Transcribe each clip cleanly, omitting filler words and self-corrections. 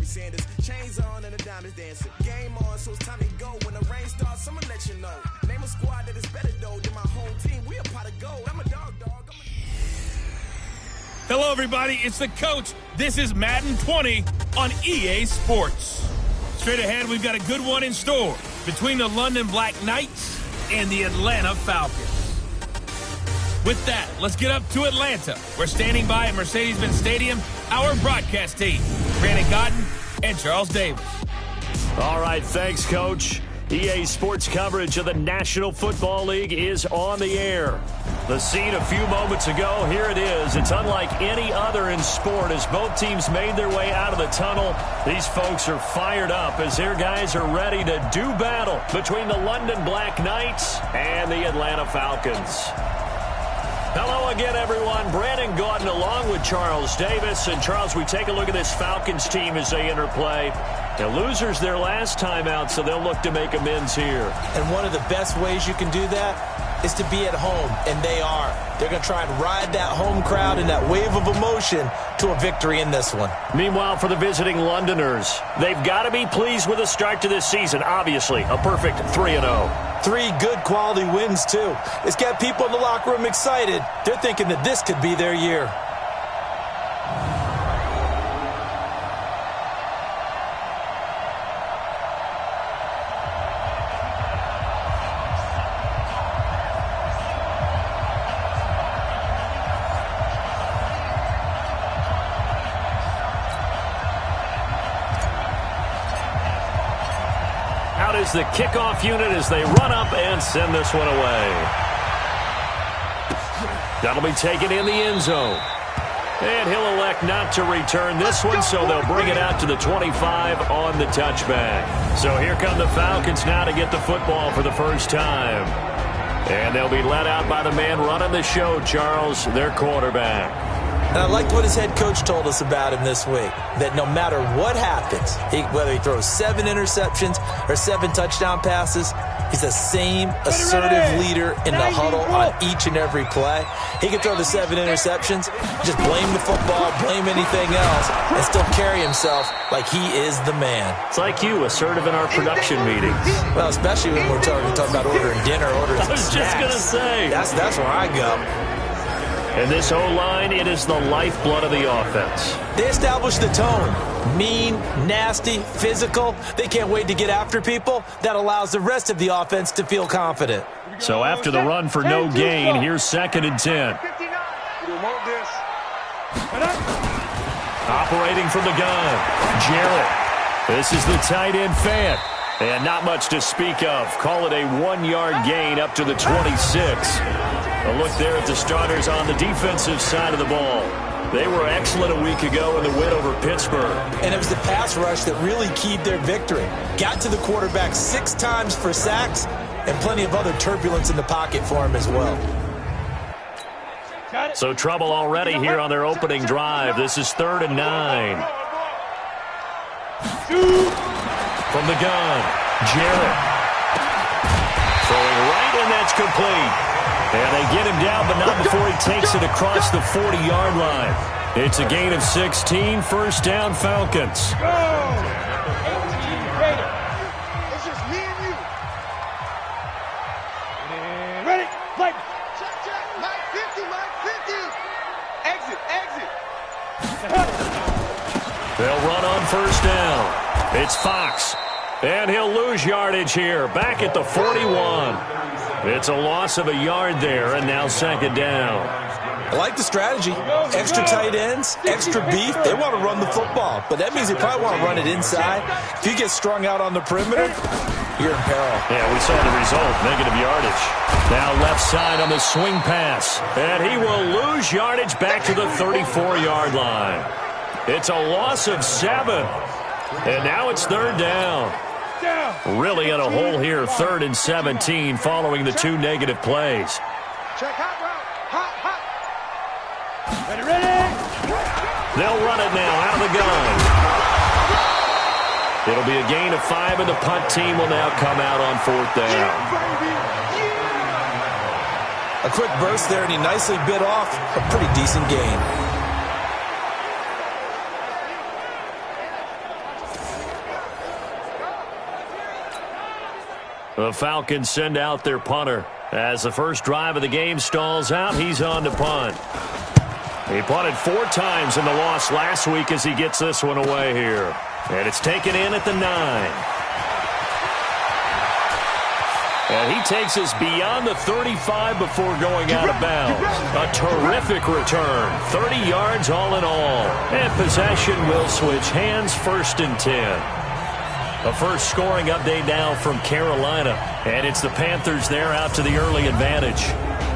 Sanders. Chains on and the diamonds dancing. Game on, so it's time to go. When the rain starts, I'ma let you know. Name a squad that is better though than my whole team. We a pot of gold. I'm a dog. Hello, everybody. It's the coach. This is Madden 20 on EA Sports. Straight ahead, we've got a good one in store between the London Black Knights and the Atlanta Falcons. With that, let's get up to Atlanta. We're standing by at Mercedes-Benz Stadium, our broadcast team, Brandon Godden and Charles Davis. All right, thanks, Coach. EA Sports coverage of the National Football League is on the air. The scene a few moments ago, here it is. It's unlike any other in sport as both teams made their way out of the tunnel. These folks are fired up as their guys are ready to do battle between the London Black Knights and the Atlanta Falcons. Hello again, everyone. Brandon Gaudin along with Charles Davis. And, Charles, we take a look at this Falcons team as they interplay. The losers their last time out, so they'll look to make amends here. And one of the best ways you can do that is to be at home, and they are. They're going to try and ride that home crowd and that wave of emotion to a victory in this one. Meanwhile, for the visiting Londoners, they've got to be pleased with the start to this season. Obviously, a perfect 3-0. 3 good quality wins, too. It's got people in the locker room excited. They're thinking that this could be their year. Is the kickoff unit as they run up and send this one away. That'll be taken in the end zone. And he'll elect not to return this one, so they'll bring it out to the 25 on the touchback. So here come the Falcons now to get the football for the first time. And they'll be led out by the man running the show, Charles, their quarterback. And I liked what his head coach told us about him this week, that no matter what happens, whether he throws 7 interceptions or 7 touchdown passes, he's the same assertive leader in the huddle on each and every play. He can throw the 7 interceptions, just blame the football, blame anything else, and still carry himself like he is the man. It's like you, assertive in our production meetings. Well, especially when we're talking about ordering dinner, ordering I was snacks. just going to say. That's where I go. And this O-line, it is the lifeblood of the offense. They establish the tone. Mean, nasty, physical. They can't wait to get after people. That allows the rest of the offense to feel confident. So after the run for no gain, here's 2nd and 10. Operating from the gun, Jarrett. This is the tight end fan. And not much to speak of. Call it a 1-yard gain up to the 26. A look there at the starters on the defensive side of the ball. They were excellent a week ago in the win over Pittsburgh. And it was the pass rush that really keyed their victory. Got to the quarterback 6 times for sacks and plenty of other turbulence in the pocket for him as well. So trouble already here on their opening drive. This is 3rd and 9. From the gun, Jarrett. Throwing right, and that's complete. And they get him down, but not before he takes it across the 40-yard line. It's a gain of 16, first down Falcons. It's just me and you. Ready? Fight. Check. Mike 50. Exit. They'll run on first down. It's Fox. And he'll lose yardage here, back at the 41. It's a loss of a yard there, and now 2nd down. I like the strategy. Extra tight ends, extra beef. They want to run the football, but that means they probably want to run it inside. If you get strung out on the perimeter, you're in peril. Yeah, we saw the result, negative yardage. Now left side on the swing pass, and he will lose yardage back to the 34-yard line. It's a loss of 7, and now it's 3rd down. Really in a hole here, 3rd and 17 following the 2 negative plays. Check hot route. Hot. Ready. They'll run it now out of the gun. It'll be a gain of 5, and the punt team will now come out on 4th down. A quick burst there, and he nicely bit off a pretty decent gain. The Falcons send out their punter. As the first drive of the game stalls out, he's on to punt. He punted 4 times in the loss last week as he gets this one away here. And it's taken in at the 9. And he takes us beyond the 35 before going out of bounds. A terrific return. 30 yards all in all. And possession will switch hands, 1st and 10. A first scoring update now from Carolina. And it's the Panthers there out to the early advantage.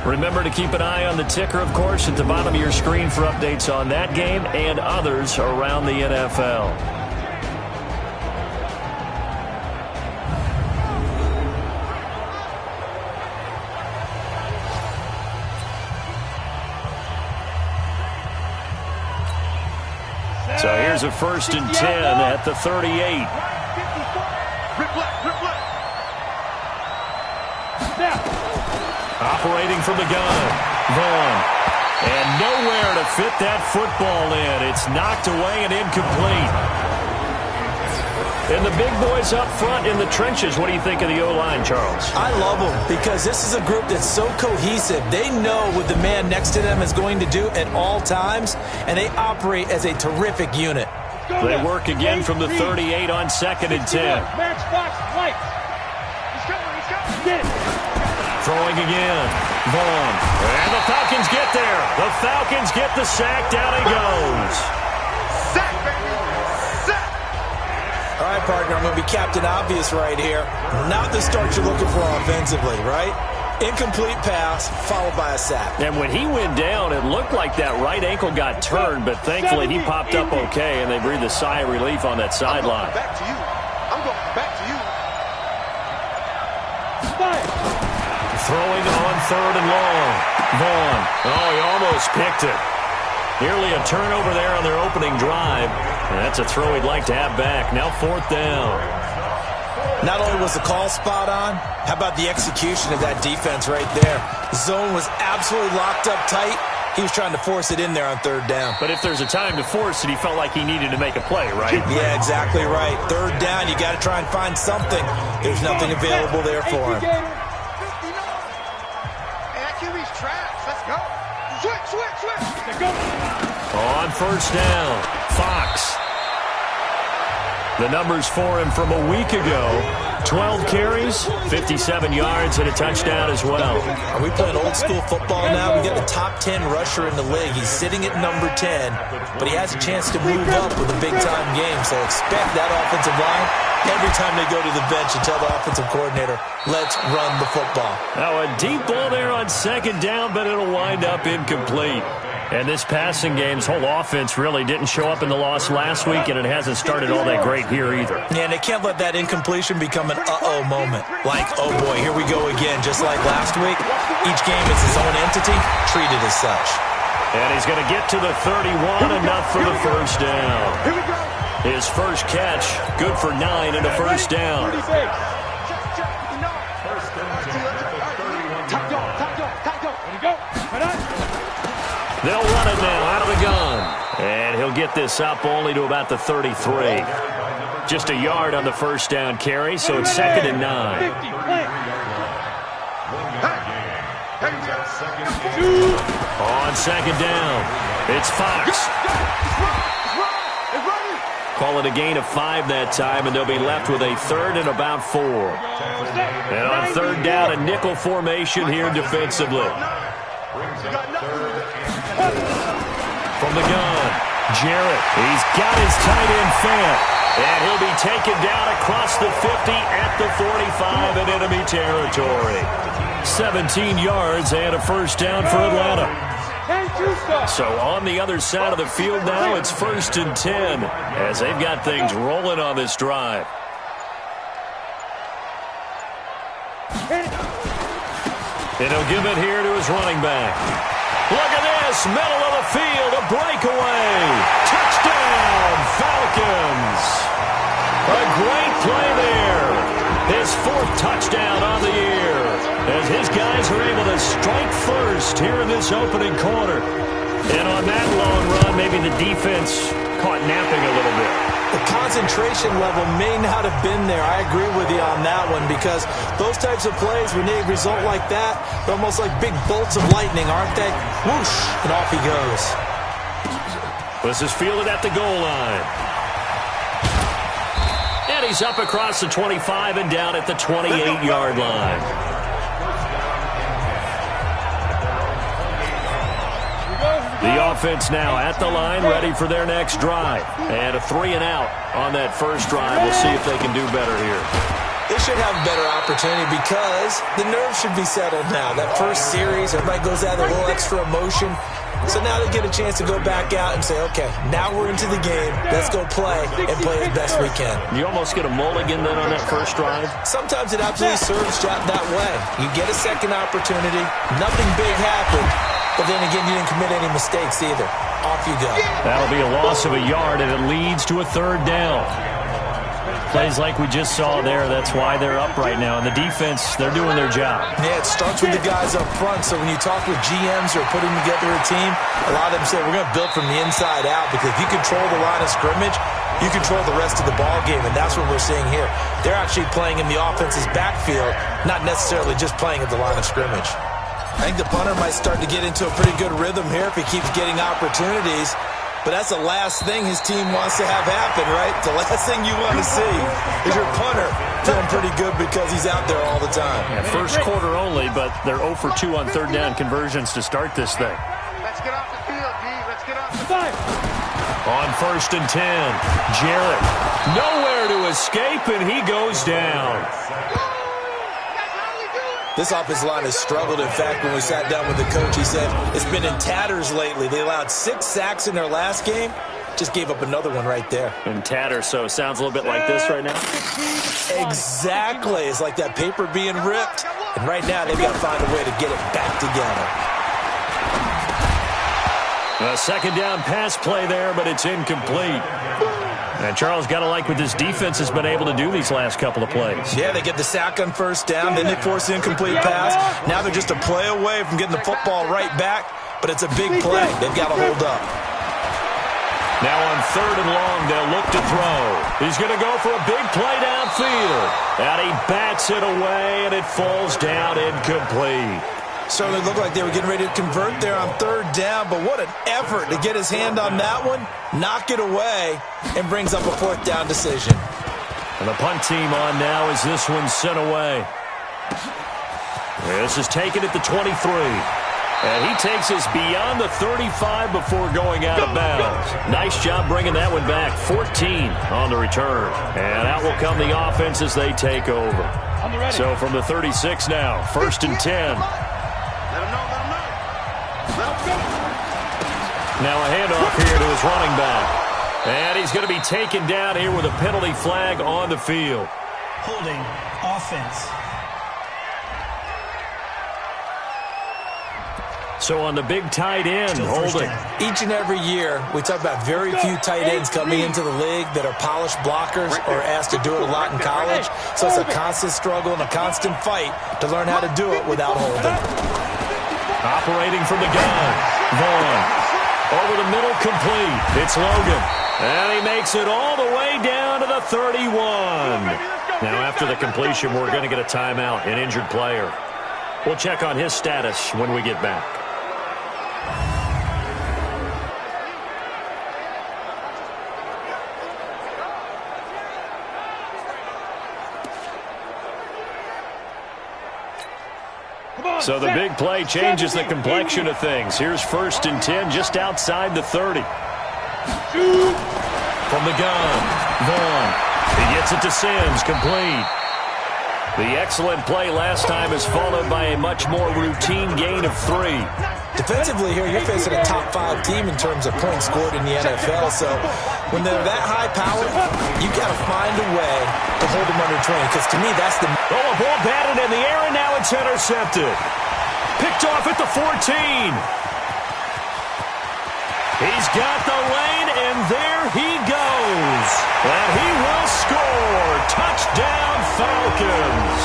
Remember to keep an eye on the ticker, of course, at the bottom of your screen for updates on that game and others around the NFL. So here's a 1st and 10 at the 38. Operating from the gun, Vaughn. And nowhere to fit that football in. It's knocked away and incomplete. And the big boys up front in the trenches. What do you think of the O-line, Charles? I love them because this is a group that's so cohesive. They know what the man next to them is going to do at all times, and they operate as a terrific unit. They work again from the 38 on 2nd and 10. Throwing again. Vaughn. And the Falcons get there. The Falcons get the sack. Down he goes. Sack, baby. Sack. All right, partner, I'm going to be Captain Obvious right here. Not the start you're looking for offensively, right? Incomplete pass, followed by a sack. And when he went down, it looked like that right ankle got turned, but thankfully he popped up okay, and they breathed a sigh of relief on that sideline. Back to you. I'm going back to you. Throwing on 3rd and long. Vaughn. Oh, he almost picked it. Nearly a turnover there on their opening drive. And that's a throw he'd like to have back. Now 4th down. Not only was the call spot on, how about the execution of that defense right there? Zone was absolutely locked up tight. He was trying to force it in there on 3rd down. But if there's a time to force it, he felt like he needed to make a play, right? Yeah, exactly right. 3rd down, you got to try and find something. There's nothing available there for him. On 1st down, Fox. The numbers for him from a week ago. 12 carries, 57 yards, and a touchdown as well. Are we playing old school football now? We got the top 10 rusher in the league. He's sitting at number 10, but he has a chance to move up with a big-time game. So expect that offensive line every time they go to the bench and tell the offensive coordinator, let's run the football. Now a deep ball there on 2nd down, but it'll wind up incomplete. And this passing game's whole offense really didn't show up in the loss last week, and it hasn't started all that great here either. Yeah, and they can't let that incompletion become an uh-oh moment. Like, oh boy, here we go again. Just like last week, each game is its own entity, treated as such. And he's going to get to the 31, enough for the 1st down. His first catch, good for 9 and a 1st down. They'll run it now out of the gun. And he'll get this up only to about the 33. Just a yard on the 1st down carry, so it's 2nd and 9. On 2nd down, it's Fox. Call it a gain of 5 that time, and they'll be left with a 3rd and about 4. And on 3rd down, a nickel formation here defensively. From the gun, Jarrett. He's got his tight end Fant. And he'll be taken down across the 50 at the 45 in enemy territory. 17 yards and a 1st down for Atlanta. So on the other side of the field now, it's 1st and 10 as they've got things rolling on this drive. And he'll give it here to his running back. Look at this, middle of the field, a breakaway. Touchdown, Falcons. A great play there. His 4th touchdown on the year as his guys are able to strike first here in this opening quarter. And on that long run, maybe the defense caught napping a little bit. The concentration level may not have been there. I agree with you on that one, because those types of plays, when they result like that, they're almost like big bolts of lightning, aren't they? Whoosh, and off he goes. This is fielded at the goal line. And he's up across the 25 and down at the 28-yard line. The offense now at the line, ready for their next drive. And a 3-and-out on that first drive. We'll see if they can do better here. They should have a better opportunity because the nerves should be settled now. That first series, everybody goes out with a little extra emotion. So now they get a chance to go back out and say, okay, now we're into the game. Let's go play and play as best we can. You almost get a mulligan then on that first drive? Sometimes it absolutely serves that way. You get a second opportunity. Nothing big happened. But then again, you didn't commit any mistakes either. Off you go. That'll be a loss of a yard, and it leads to a third down. Plays like we just saw there, that's why they're up right now. And the defense, they're doing their job. Yeah, it starts with the guys up front. So when you talk with GMs who are putting together a team, a lot of them say, we're going to build from the inside out, because if you control the line of scrimmage, you control the rest of the ball game, and that's what we're seeing here. They're actually playing in the offense's backfield, not necessarily just playing at the line of scrimmage. I think the punter might start to get into a pretty good rhythm here if he keeps getting opportunities. But that's the last thing his team wants to have happen, right? The last thing you want to see is your punter feeling pretty good because he's out there all the time. Yeah, first quarter only, but they're 0 for 2 on third down conversions to start this thing. Let's get off the field, D. Let's get off the field. On 1st and 10, Jarrett nowhere to escape, and he goes down. This offensive line has struggled. In fact, when we sat down with the coach, he said it's been in tatters lately. They allowed 6 sacks in their last game. Just gave up another one right there. In tatters, so it sounds a little bit like this right now? Exactly. It's like that paper being ripped. And right now, they've got to find a way to get it back together. A second down pass play there, but it's incomplete. And Charles, got to like what this defense has been able to do these last couple of plays. Yeah, they get the sack on first down, then they force the incomplete pass. Now they're just a play away from getting the football right back, but it's a big play. They've got to hold up. Now on 3rd and long, they'll look to throw. He's going to go for a big play downfield. And he bats it away, and it falls down incomplete. Certainly looked like they were getting ready to convert there on 3rd down, but what an effort to get his hand on that one, knock it away, and brings up a 4th down decision. And the punt team on now as this one's sent away. This is taken at the 23. And he takes us beyond the 35 before going out of bounds. Nice job bringing that one back. 14 on the return. And out will come the offense as they take over. So from the 36 now, 1st and 10. Now a handoff here to his running back. And he's going to be taken down here with a penalty flag on the field. Holding offense. So on the big tight end, holding. Each and every year, we talk about very few tight ends coming into the league that are polished blockers or asked to do it a lot in college. So it's a constant struggle and a constant fight to learn how to do it without holding. Operating from the gun, Vaughn. Over the middle, complete. It's Logan. And he makes it all the way down to the 31. Now after the completion, we're going to get a timeout, an injured player. We'll check on his status when we get back. So the big play changes the complexion of things. Here's 1st and 10 just outside the 30. From the gun, Vaughn. He gets it to Sims, complete. The excellent play last time is followed by a much more routine gain of 3. Defensively here, you're facing a top 5 team in terms of points scored in the NFL. So when they're that high powered, you got to find a way to hold them under 20. Because to me, that's the... Oh, a ball batted in the air, and now it's intercepted. Picked off at the 14. He's got the lane, and there he goes. And he will score. Touchdown, Falcons.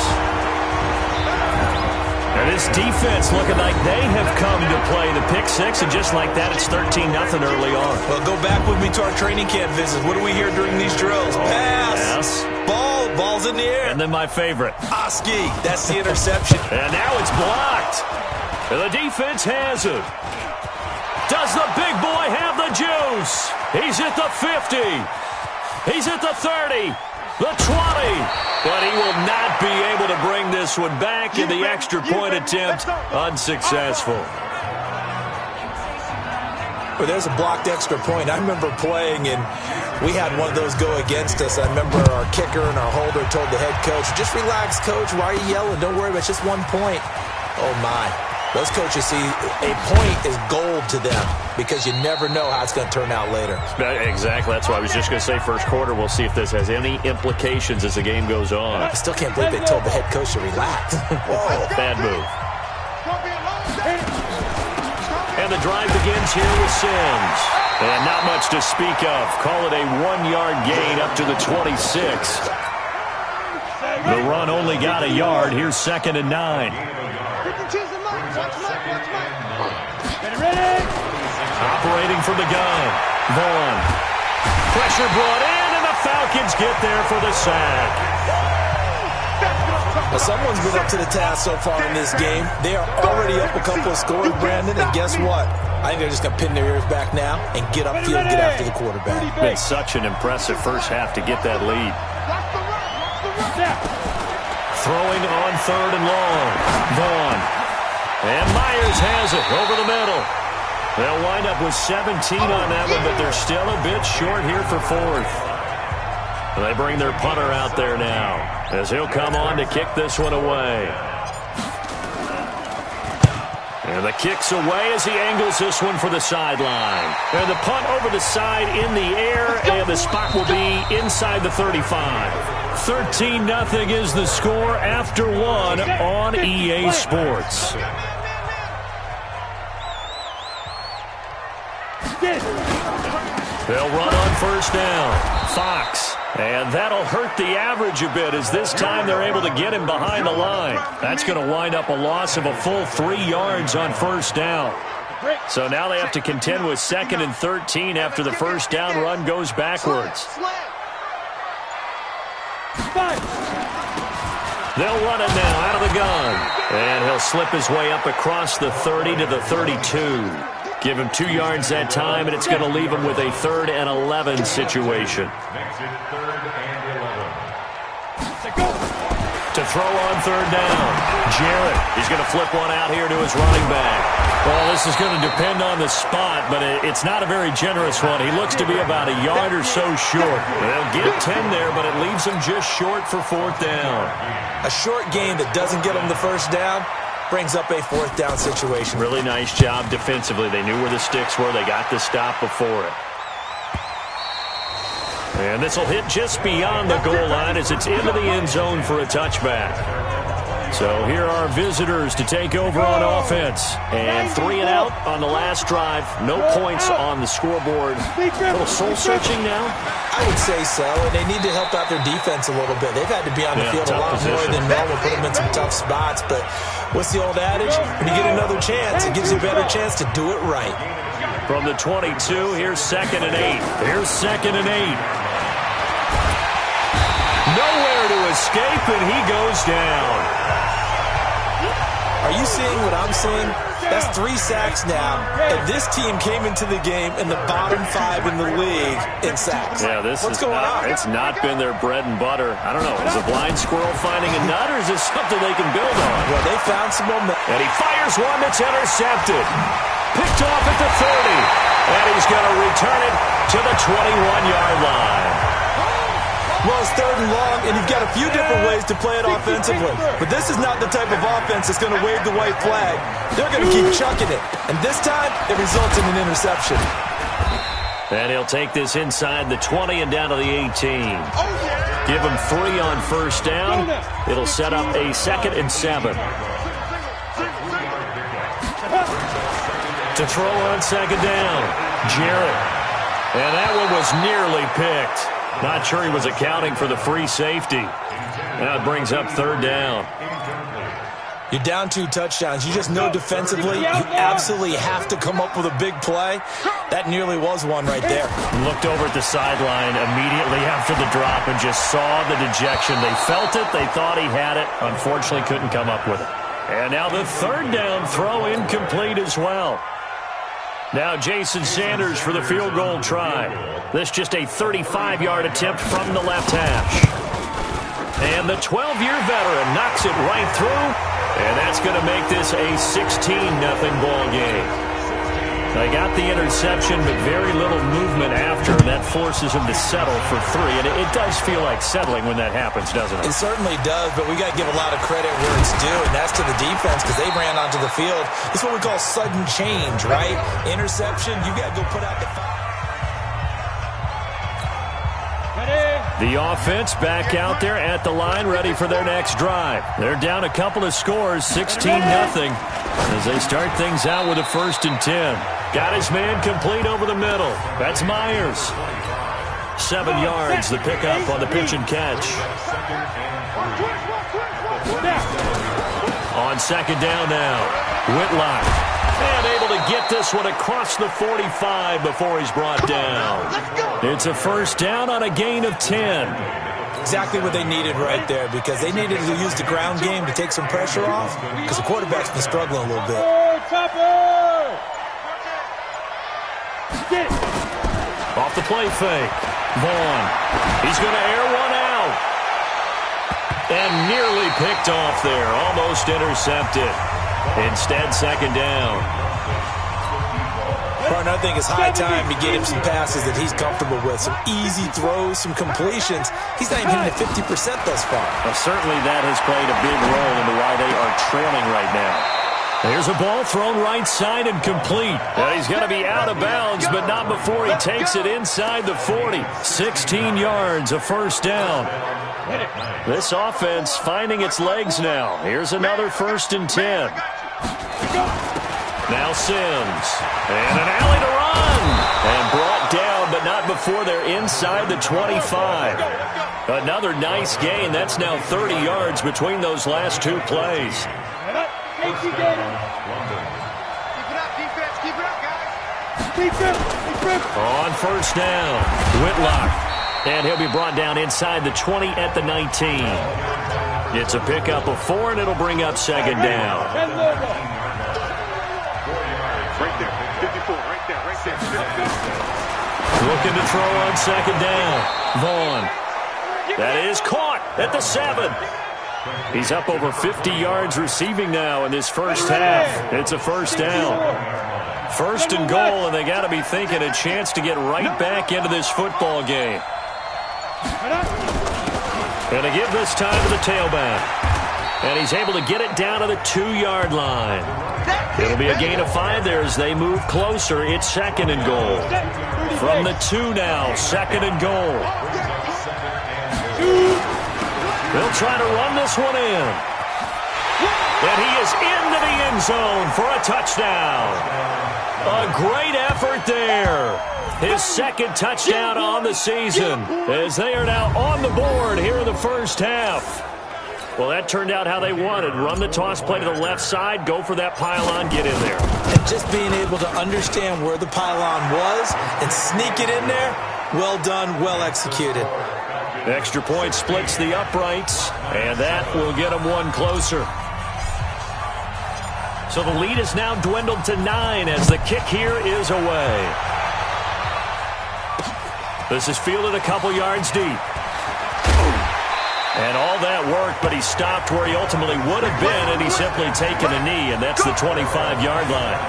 And this defense looking like they have come to play the pick six, and just like that, it's 13-0 early on. Well, go back with me to our training camp visits. What do we hear during these drills? Pass. Ball's in the air. And then my favorite. Oski. That's the interception. And now it's blocked. And the defense has it. Does the big boy have the juice? He's at the 50. He's at the 30. The 20. But he will not be able to bring this one back, and the extra point attempt unsuccessful. Well, there's a blocked extra point. I remember playing, and we had one of those go against us. I remember our kicker and our holder told the head coach, just relax, coach. Why are you yelling? Don't worry about it. It's just 1 point. Oh, my. Those coaches see a point is gold to them because you never know how it's going to turn out later. Exactly. That's why I was just going to say first quarter. We'll see if this has any implications as the game goes on. I still can't believe they told the head coach to relax. Whoa. Bad move. And the drive begins here with Sims. And not much to speak of. Call it a 1-yard gain up to the 26. The run only got a yard. Here's 2nd and 9. Operating from the gun. Vaughn. Pressure brought in, and the Falcons get there for the sack. Well, someone's been up to the task so far in this game. They are already up a couple of scores, Brandon, and guess what? I think they're just going to pin their ears back now and get upfield and get after the quarterback. Been such an impressive first half to get that lead. Throwing on 3rd and long. Vaughn. And Myers has it over the middle. They'll wind up with 17 on that one, but they're still a bit short here for 4th. And they bring their punter out there now as he'll come on to kick this one away. And the kick's away as he angles this one for the sideline. And the punt over the side in the air, and the spot will be inside the 35. 13-0 is the score after 1 on EA Sports. They'll run on 1st down. Fox. And that'll hurt the average a bit as this time they're able to get him behind the line. That's going to wind up a loss of a full 3 yards on 1st down. So now they have to contend with 2nd and 13 after the 1st down run goes backwards. They'll run it now out of the gun. And he'll slip his way up across the 30 to the 32. Give him 2 yards that time, and it's going to leave him with a 3rd and 11 situation. To throw on 3rd down. Jarrett, he's going to flip one out here to his running back. Well, this is going to depend on the spot, but it's not a very generous one. He looks to be about a yard or so short. They'll get 10 there, but it leaves him just short for 4th down. A short gain that doesn't get him the 1st down brings up a 4th down situation. Really nice job defensively. They knew where the sticks were. They got the stop before it. And this will hit just beyond the goal line as it's into the end zone for a touchback. So here are visitors to take over on offense. And 3 and out on the last drive. No points on the scoreboard. A little soul-searching now? I would say so, and they need to help out their defense a little bit. They've had to be on the field a lot more than normal, put them in some tough spots. But what's the old adage? When you get another chance, it gives you a better chance to do it right. From the 22, here's 2nd and 8. Here's 2nd and 8. Nowhere to escape, and he goes down. Are you seeing what I'm seeing? That's 3 sacks now, and this team came into the game in the bottom 5 in the league in sacks. Yeah, what's going on? It's not been their bread and butter. I don't know. Is a blind squirrel finding a nut, or is this something they can build on? Well, they found some momentum. And he fires one that's intercepted. Picked off at the 30, and he's going to return it to the 21-yard line. Well, it's 3rd and long, and you've got a few different ways to play it offensively. But this is not the type of offense that's going to wave the white flag. They're going to keep chucking it. And this time, it results in an interception. And he'll take this inside the 20 and down to the 18. Give him 3 on 1st down. It'll set up a 2nd and 7. To throw on 2nd down, Jarrett. And that one was nearly picked. Not sure he was accounting for the free safety. Now it brings up 3rd down. You're down 2 touchdowns. You just know defensively you absolutely have to come up with a big play. That nearly was one right there. Looked over at the sideline immediately after the drop and just saw the dejection. They felt it. They thought he had it. Unfortunately, couldn't come up with it. And now the 3rd down throw incomplete as well. Now Jason Sanders for the field goal try. This just a 35-yard attempt from the left hash. And the 12-year veteran knocks it right through. And that's going to make this a 16-0 ball game. They got the interception, but very little movement after. That forces him to settle for 3. And it does feel like settling when that happens, doesn't it? It certainly does, but we got to give a lot of credit where it's due, and that's to the defense because they ran onto the field. It's what we call sudden change, right? Interception, you got to go put out the fire. The offense back out there at the line, ready for their next drive. They're down a couple of scores, 16-0, as they start things out with a 1st and 10. Got his man complete over the middle. That's Myers. 7 yards, the pickup on the pitch and catch. On 2nd down now, Whitlock. And able to get this one across the 45 before he's brought down. It's a 1st down on a gain of 10. Exactly what they needed right there because they needed to use the ground game to take some pressure off because the quarterback's been struggling a little bit. Off the play fake. Vaughn. He's going to air one out. And nearly picked off there. Almost intercepted. Instead, 2nd down. Partner, I think it's high time to get him some passes that he's comfortable with. Some easy throws, some completions. He's not even hitting the 50% thus far. Well, certainly that has played a big role into why they are trailing right now. There's a ball thrown right side and complete. And he's going to be out of bounds, but not before he takes it inside the 40. 16 yards, a 1st down. This offense finding its legs now. Here's another 1st and 10. Now Sims. And an alley to run. And brought down, but not before they're inside the 25. Another nice gain. That's now 30 yards between those last 2 plays. Keep it up, defense. Keep it up, guys. On 1st down, Whitlock. And he'll be brought down inside the 20 at the 19. It's a pickup of 4, and it'll bring up 2nd down. Right there, 54, right there. Looking to throw on 2nd down. Vaughn. That is caught at the 7. He's up over 50 yards receiving now in this 1st half. It's a 1st down. 1st and goal, and they got to be thinking a chance to get right back into this football game. And to give this time to the tailback. And he's able to get it down to the 2-yard line. It'll be a gain of 5 there as they move closer. It's 2nd and goal. From the 2 now, 2nd and goal. They'll try to run this one in. And he is into the end zone for a touchdown. A great effort there. His 2nd touchdown on the season as they are now on the board here in the 1st half. Well, that turned out how they wanted. Run the toss play to the left side, go for that pylon, get in there. And just being able to understand where the pylon was and sneak it in there, well done, well executed. Extra point splits the uprights, and that will get them one closer. So the lead is now dwindled to 9 as the kick here is away. This is fielded a couple yards deep. And all that worked, but he stopped where he ultimately would have been, and he's simply taken a knee, and that's the 25-yard line.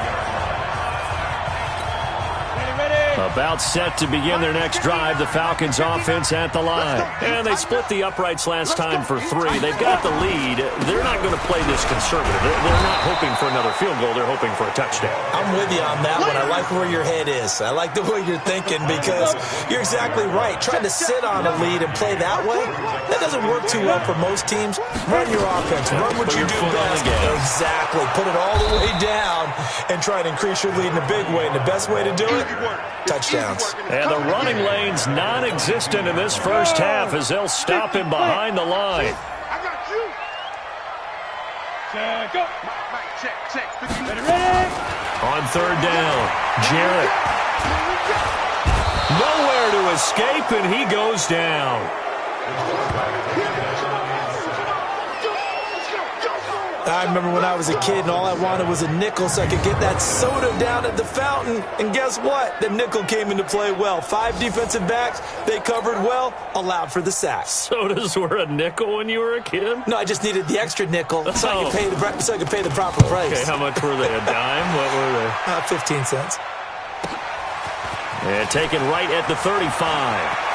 About set to begin their next drive, the Falcons offense at the line. And they split the uprights last time for 3. They've got the lead. They're not going to play this conservative. They're not hoping for another field goal. They're hoping for a touchdown. I'm with you on that one. I like where your head is. I like the way you're thinking because you're exactly right. Trying to sit on a lead and play that way, that doesn't work too well for most teams. Run your offense. Run what you do best. Exactly. Put it all the way down and try to increase your lead in a big way. And the best way to do it, touchdowns. And the running lane's non-existent in this first half as they'll stop him behind the line. Go. Check. Ready. On third down, Jarrett. Nowhere to escape, and he goes down. I remember when I was a kid and all I wanted was a nickel so I could get that soda down at the fountain. And guess what? The nickel came into play well. 5 defensive backs, they covered well, allowed for the sack. Sodas were a nickel when you were a kid? No, I just needed the extra nickel so I could pay the proper price. Okay, how much were they? A dime? What were they? 15 cents. And taken right at the 35.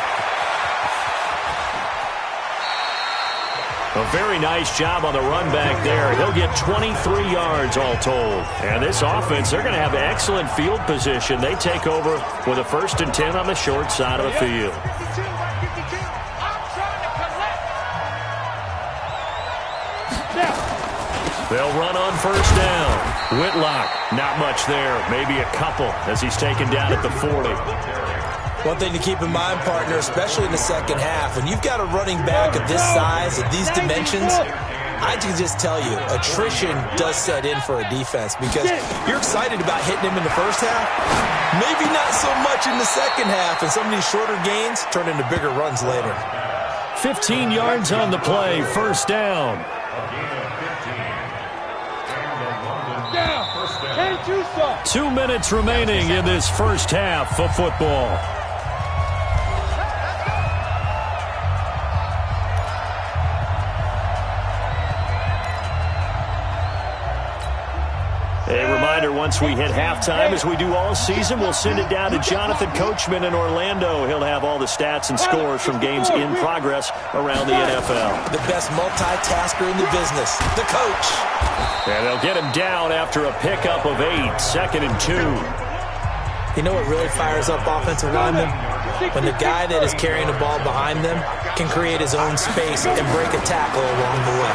A very nice job on the run back there. He'll get 23 yards all told. And this offense, they're going to have excellent field position. They take over with a 1st and 10 on the short side of the field. They'll run on 1st down. Whitlock, not much there. Maybe a couple as he's taken down at the 40. One thing to keep in mind, partner, especially in the second half, when you've got a running back of this size, of these dimensions, I can just tell you, attrition does set in for a defense because you're excited about hitting him in the first half, maybe not so much in the second half, and some of these shorter gains turn into bigger runs later. 15 yards on the play, 1st down. 2 minutes remaining in this first half of football. A reminder, once we hit halftime, as we do all season, we'll send it down to Jonathan Coachman in Orlando. He'll have all the stats and scores from games in progress around the NFL. The best multitasker in the business, the coach. And they'll get him down after a pickup of 8, 2nd and 2. You know what really fires up offensive linemen? When the guy that is carrying the ball behind them can create his own space and break a tackle along the way.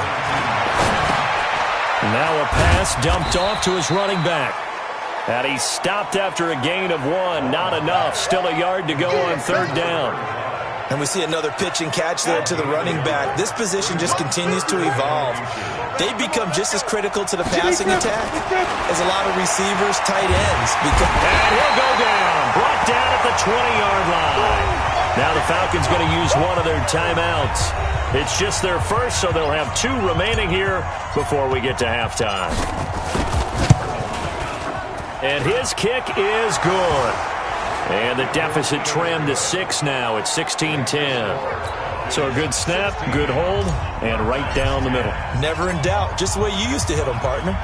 Now a pass dumped off to his running back. And he stopped after a gain of 1. Not enough. Still a yard to go on 3rd down. And we see another pitch and catch there to the running back. This position just continues to evolve. They become just as critical to the passing attack as a lot of receivers, tight ends. And he'll go down. Brought down at the 20-yard line. Now the Falcons going to use one of their timeouts. It's just their first, so they'll have 2 remaining here before we get to halftime. And his kick is good. And the deficit trimmed to 6 now. It's 16-10. So a good snap, good hold, and right down the middle. Never in doubt. Just the way you used to hit them, partner.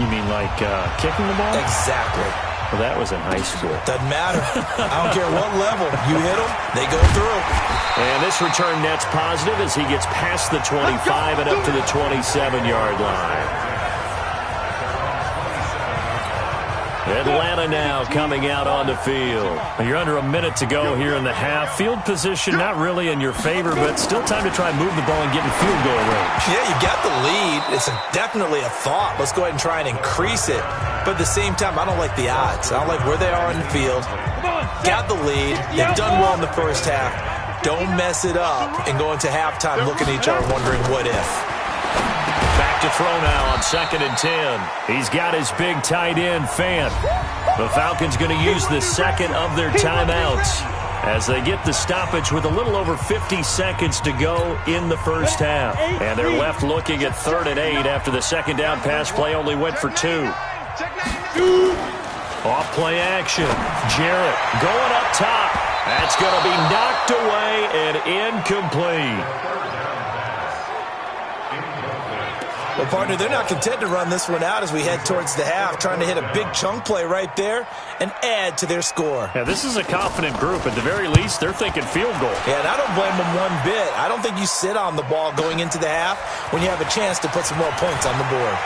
You mean like kicking the ball? Exactly. Well, that was in high school. Doesn't matter. I don't care what level. You hit them, they go through. And this return net's positive as he gets past the 25 and up to the 27-yard line. Atlanta now coming out on the field. You're under a minute to go here in the half. Field position not really in your favor, but still time to try and move the ball and get in field goal range. Yeah, you got the lead. It's definitely a thought. Let's go ahead and try and increase it. But at the same time, I don't like the odds. I don't like where they are in the field. Got the lead. They've done well in the first half. Don't mess it up and go into halftime looking at each other wondering what if. Back to throw now on 2nd and 10. He's got his big tight end, Fant. The Falcons going to use the second of their timeouts as they get the stoppage with a little over 50 seconds to go in the first half. And they're left looking at 3rd and 8 after the second down pass play only went for 2. Off play action. Jarrett going up top. That's going to be knocked away and incomplete. Well, partner, they're not content to run this one out as we head towards the half, trying to hit a big chunk play right there and add to their score. Yeah, this is a confident group. At the very least, they're thinking field goal. Yeah, and I don't blame them one bit. I don't think you sit on the ball going into the half when you have a chance to put some more points on the board.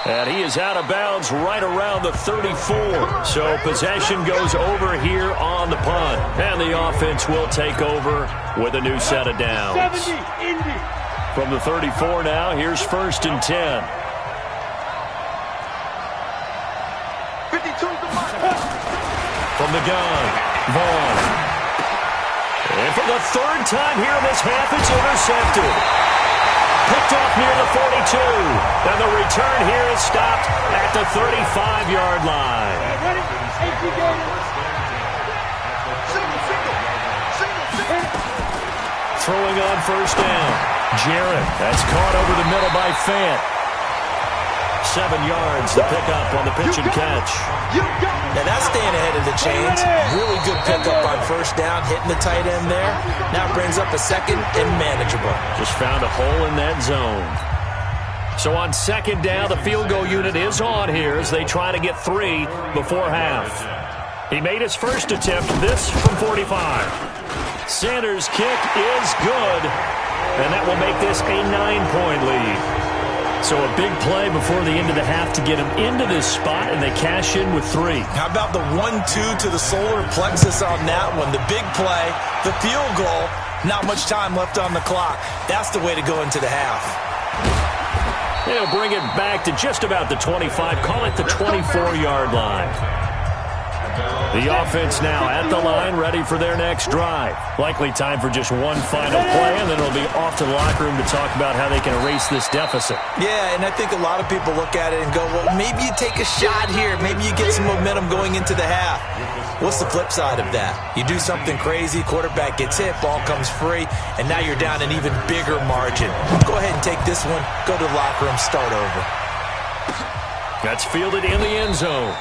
And he is out of bounds right around the 34. So possession goes over here on the punt. And the offense will take over with a new set of downs. From the 34 now, here's 1st and 10. 52 to the From the gun, Vaughn. And for the 3rd time here in this half, it's intercepted. Picked off near the 42. And the return here is stopped at the 35-yard line. Throwing on first down. Jarrett. That's caught over the middle by Fant. 7 yards to pick up on the pitch and catch. Now that's staying ahead of the chains. Really good pickup on first down, hitting the tight end there. Now brings up a second and manageable. Just found a hole in that zone. So on second down, the field goal unit is on here as they try to get 3 before half. He made his first attempt, this from 45. Sanders' kick is good, and that will make this a 9-point lead. So a big play before the end of the half to get him into this spot, and they cash in with 3. How about the 1-2 to the solar plexus on that one? The big play, the field goal, not much time left on the clock. That's the way to go into the half. They'll bring it back to just about the 25, call it the 24-yard line. The offense now at the line, ready for their next drive. Likely time for just one final play, and then it'll be off to the locker room to talk about how they can erase this deficit. Yeah, and I think a lot of people look at it and go, well, maybe you take a shot here. Maybe you get some momentum going into the half. What's the flip side of that? You do something crazy, quarterback gets hit, ball comes free, and now you're down an even bigger margin. Go ahead and take this one, go to the locker room, start over. That's fielded in the end zone.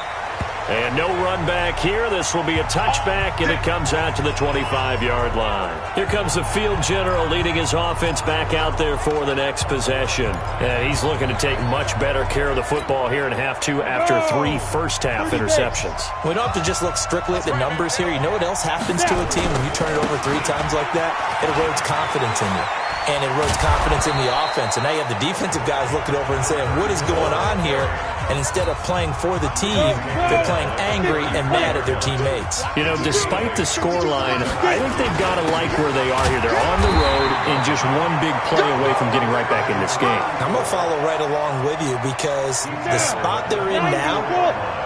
And no run back here. This will be a touchback, and it comes out to the 25-yard line. Here comes the field general leading his offense back out there for the next possession. And he's looking to take much better care of the football here in half 2 after 3 first-half interceptions. We don't have to just look strictly at the numbers here. You know what else happens to a team when you turn it over 3 times like that? It erodes confidence in you. And it erodes confidence in the offense. And now you have the defensive guys looking over and saying, what is going on here? And instead of playing for the team, they're playing angry and mad at their teammates. You know, despite the scoreline, I think they've got to like where they are here. They're on the road and just one big play away from getting right back in this game. I'm going to follow right along with you because the spot they're in now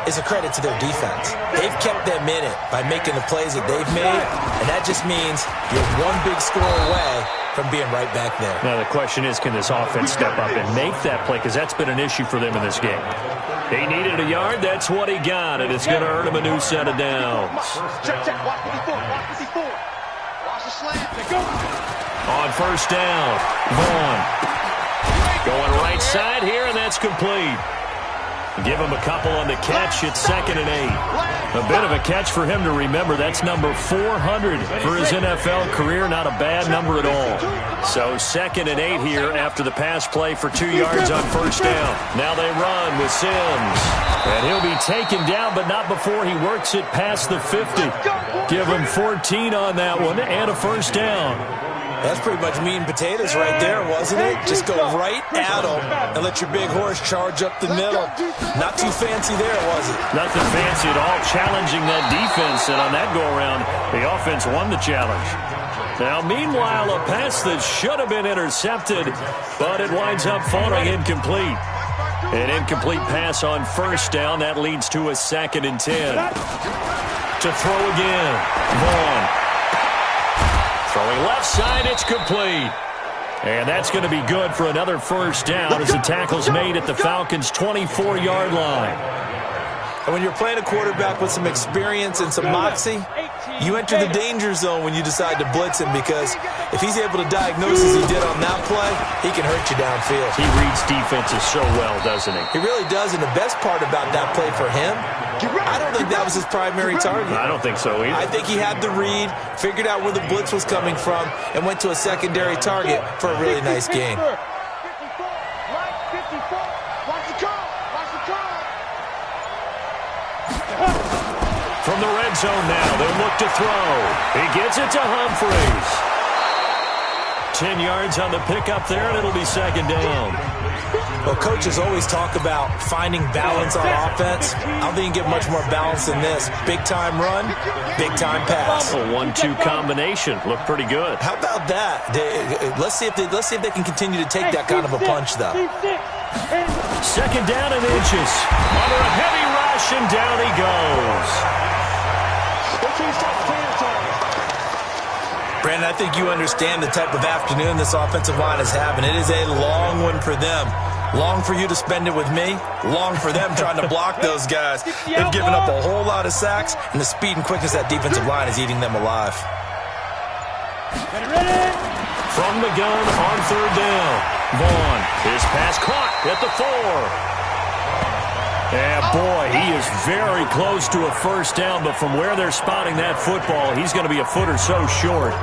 is a credit to their defense. They've kept them in it by making the plays that they've made, and that just means you're one big score away from being right back there. Now the question is, can this offense step up and make that play? Because that's been an issue for them in this game. He needed a yard. That's what he got, and it's going to earn him a new set of downs. Check. Watch 54. Watch 54. Watch the slant. On first down, Vaughn. Going right side here, and that's complete. Give him a couple on the catch. It's 2nd and 8. A bit of a catch for him to remember. That's number 400 for his NFL career. Not a bad number at all. So 2nd and 8 here after the pass play for 2 yards on first down. Now they run with Sims. And he'll be taken down, but not before he works it past the 50. Give him 14 on that one and a first down. That's pretty much meat and potatoes right there, wasn't it? Just go right at them and let your big horse charge up the middle. Not too fancy there, was it? Nothing fancy at all, challenging that defense, and on that go-around, the offense won the challenge. Now, meanwhile, a pass that should have been intercepted, but it winds up falling incomplete. An incomplete pass on first down. That leads to a 2nd and 10. To throw again, Vaughn. Throwing left side, it's complete. And that's going to be good for another first down as the tackle's made at the Falcons' 24-yard line. And when you're playing a quarterback with some experience and some moxie, you enter the danger zone when you decide to blitz him, because if he's able to diagnose as he did on that play, he can hurt you downfield. He reads defenses so well, doesn't he? He really does, and the best part about that play for him, I don't think that was his primary target. I don't think so either. I think he had the read, figured out where the blitz was coming from, and went to a secondary target for a really nice game. From the red zone now, they'll look to throw. He gets it to Humphreys. 10 yards on the pickup there, and it'll be 2nd down. Well, coaches always talk about finding balance on offense. I don't think you get much more balance than this. Big-time run, big-time pass. A 1-2 combination. Looked pretty good. How about that? Let's see if they can continue to take that kind of a punch, though. 2nd down and inches. Under a heavy rush, and down he goes. Brandon, I think you understand the type of afternoon this offensive line is having. It is a long one for them. Long for you to spend it with me. Long for them trying to block those guys. They've given up a whole lot of sacks, and the speed and quickness of that defensive line is eating them alive. From the gun on third down. Vaughn, his pass caught at the 4. And boy, he is very close to a first down, but from where they're spotting that football, he's going to be a foot or so short.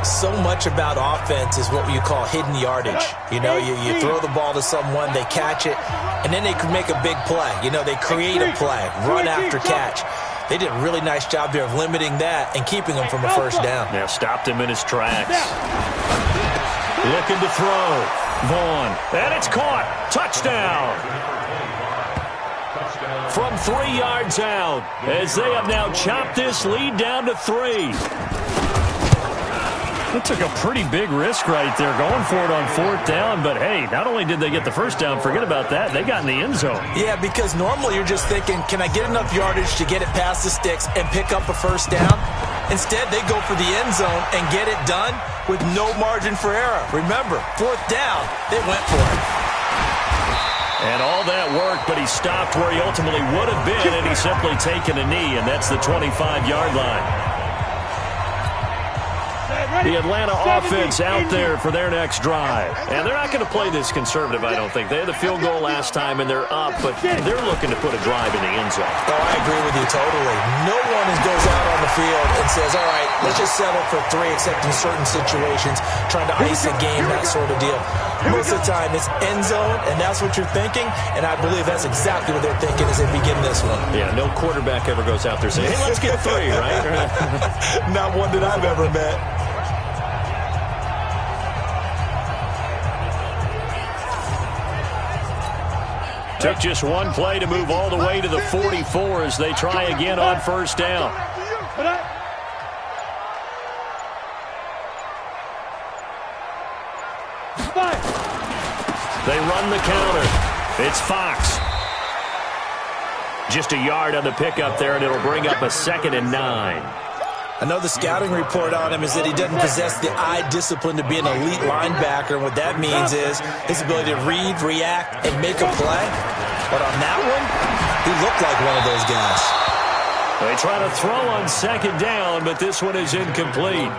So much about offense is what you call hidden yardage. You know, you throw the ball to someone, they catch it, and then they can make a big play. You know, they create a play, run after catch. They did a really nice job there of limiting that and keeping him from a first down. Yeah, stopped him in his tracks. Looking to throw. Vaughn, and it's caught. Touchdown. From 3 yards out, as they have now chopped this lead down to 3. It took a pretty big risk right there going for it on fourth down, but hey, not only did they get the first down, forget about that, they got in the end zone. Yeah, because normally you're just thinking, can I get enough yardage to get it past the sticks and pick up a first down? Instead, they go for the end zone and get it done with no margin for error. Remember, fourth down, they went for it. And all that work, but he stopped where he ultimately would have been, and he's simply taken a knee, and that's the 25-yard line. The Atlanta offense out there for their next drive. And they're not going to play this conservative, I don't think. They had the field goal last time, and they're up, but they're looking to put a drive in the end zone. Oh, I agree with you totally. No one goes out on the field and says, all right, let's just settle for 3, except in certain situations, trying to ice a game, that sort of deal. Most of the time, it's end zone, and that's what you're thinking, and I believe that's exactly what they're thinking as they begin this one. Yeah, no quarterback ever goes out there saying, hey, let's get 3, right? Not one that I've ever met. Took just one play to move all the way to the 44 as they try again on first down. They run the counter. It's Fox. Just a yard on the pickup there, and it'll bring up a 2nd and 9. I know the scouting report on him is that he doesn't possess the eye discipline to be an elite linebacker. And what that means is his ability to read, react, and make a play. But on that one, he looked like one of those guys. They try to throw on 2nd down, but this one is incomplete.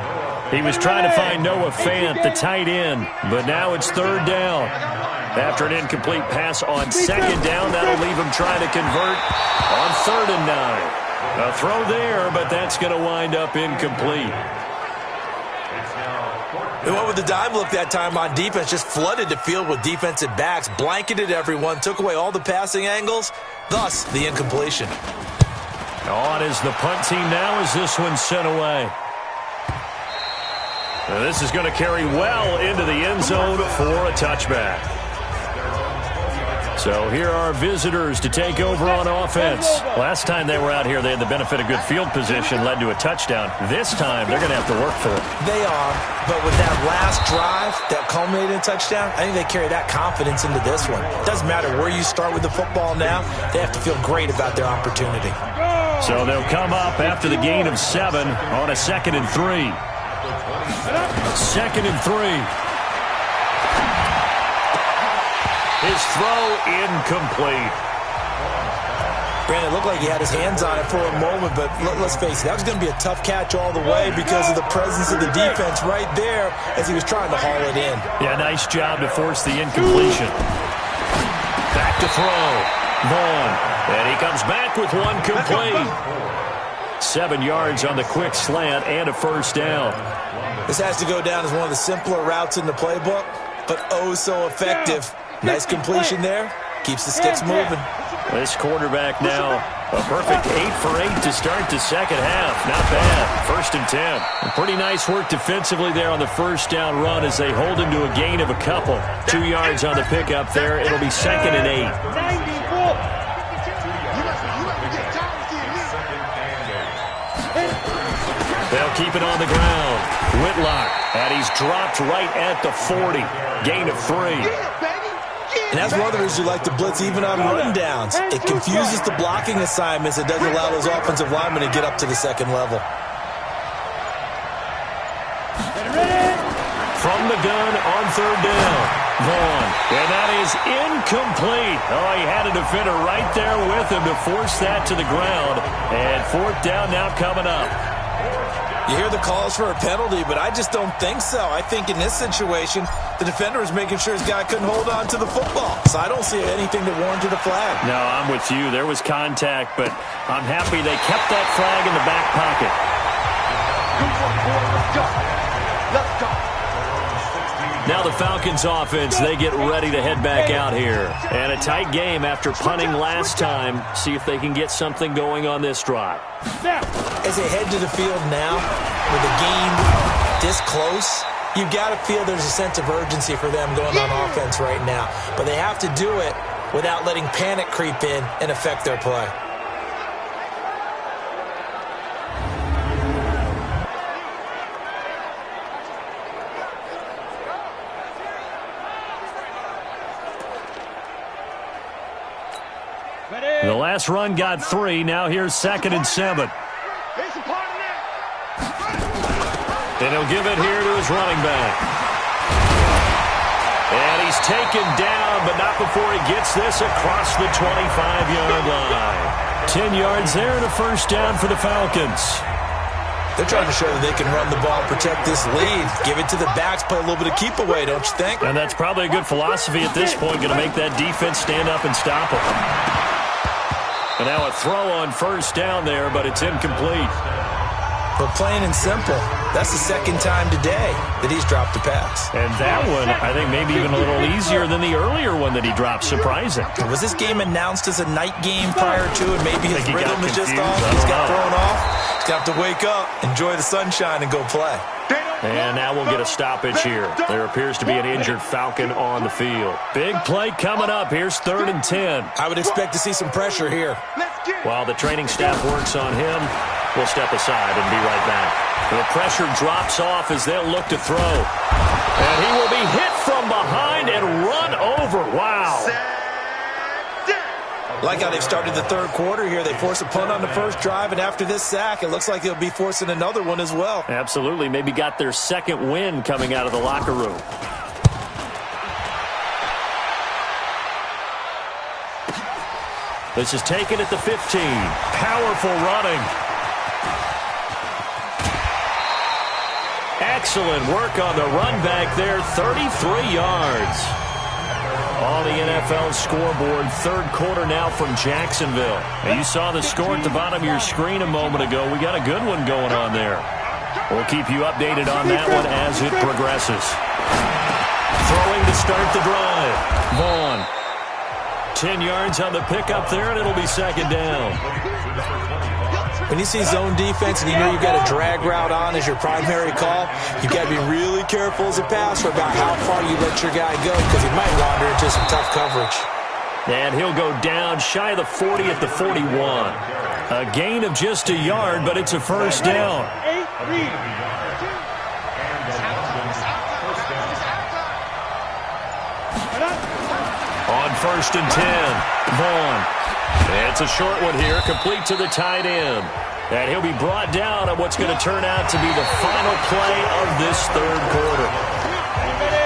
He was trying to find Noah Fant, the tight end, but now it's 3rd down. After an incomplete pass on 2nd down, that'll leave him trying to convert on 3rd and 9. A throw there, but that's going to wind up incomplete. They went with the dime look that time on defense, just flooded the field with defensive backs, blanketed everyone, took away all the passing angles, thus the incompletion. On is the punt team now as this one's sent away. Now this is going to carry well into the end zone for a touchback. So here are visitors to take over on offense. Last time they were out here, they had the benefit of good field position, led to a touchdown. This time, they're going to have to work for it. They are, but with that last drive that culminated in a touchdown, I think they carry that confidence into this one. It doesn't matter where you start with the football now. They have to feel great about their opportunity. So they'll come up after the gain of 7 on a 2nd and 3. 2nd and 3. His throw incomplete. Brandon, it looked like he had his hands on it for a moment, but let's face it, that was going to be a tough catch all the way because of the presence of the defense right there as he was trying to haul it in. Yeah, nice job to force the incompletion. Back to throw. Vaughn. And he comes back with one complete. 7 yards on the quick slant and a first down. This has to go down as one of the simpler routes in the playbook, but oh so effective. Nice completion there. Keeps the sticks moving. This quarterback now, a perfect 8 for 8 to start the second half. Not bad. 1st and 10. And pretty nice work defensively there on the first down run as they hold him to a gain of a couple. 2 yards on the pickup there. It'll be 2nd and 8. They'll keep it on the ground. Whitlock, and he's dropped right at the 40. Gain of 3. And that's one of the reasons you like to blitz even on rundowns. It confuses the blocking assignments. It doesn't allow those offensive linemen to get up to the second level. From the gun on third down, Vaughn. And that is incomplete. Oh, he had a defender right there with him to force that to the ground. And fourth down now coming up. You hear the calls for a penalty, but I just don't think so. I think in this situation, the defender is making sure his guy couldn't hold on to the football. So I don't see anything that warranted a flag. No, I'm with you. There was contact, but I'm happy they kept that flag in the back pocket. Let's go. Let's go. Now the Falcons offense, they get ready to head back out here. And a tight game after punting last time. See if they can get something going on this drive. As they head to the field now, with the game this close, you've got to feel there's a sense of urgency for them going on offense right now. But they have to do it without letting panic creep in and affect their play. The last run got 3. Now here's 2nd and 7. And he'll give it here to his running back. And he's taken down, but not before he gets this across the 25-yard line. 10 yards there and a first down for the Falcons. They're trying to show that they can run the ball, protect this lead, give it to the backs, play a little bit of keep away, don't you think? And that's probably a good philosophy at this point, going to make that defense stand up and stop them. And now a throw on first down there, but it's incomplete. But plain and simple, that's the second time today that he's dropped a pass. And that one, I think, maybe even a little easier than the earlier one that he dropped. Surprising. Was this game announced as a night game prior to, and maybe his rhythm is just off? He's got thrown off. He's got to wake up, enjoy the sunshine, and go play. And now we'll get a stoppage here. There appears to be an injured Falcon on the field. Big play coming up. Here's 3rd and 10. I would expect to see some pressure here. While the training staff works on him, we'll step aside and be right back. The pressure drops off as they'll look to throw. And he will be hit from behind and run over. Wow. Like how they've started the third quarter here. They force a punt on the first drive, and after this sack, it looks like they'll be forcing another one as well. Absolutely. Maybe got their second win coming out of the locker room. This is taken at the 15. Powerful running. Excellent work on the run back there. 33 yards. On the NFL scoreboard, third quarter now from Jacksonville. And you saw the score at the bottom of your screen a moment ago. We got a good one going on there. We'll keep you updated on that one as it progresses. Throwing to start the drive. Vaughn. 10 yards on the pickup there, and it'll be 2nd down. When you see zone defense and you know you've got a drag route on as your primary call, you've got to be really careful as a passer about how far you let your guy go, because he might wander into some tough coverage. And he'll go down shy of the 40 at the 41. A gain of just a yard, but it's a first down. On 1st and 10, Vaughn. It's a short one here, complete to the tight end. And he'll be brought down on what's going to turn out to be the final play of this third quarter.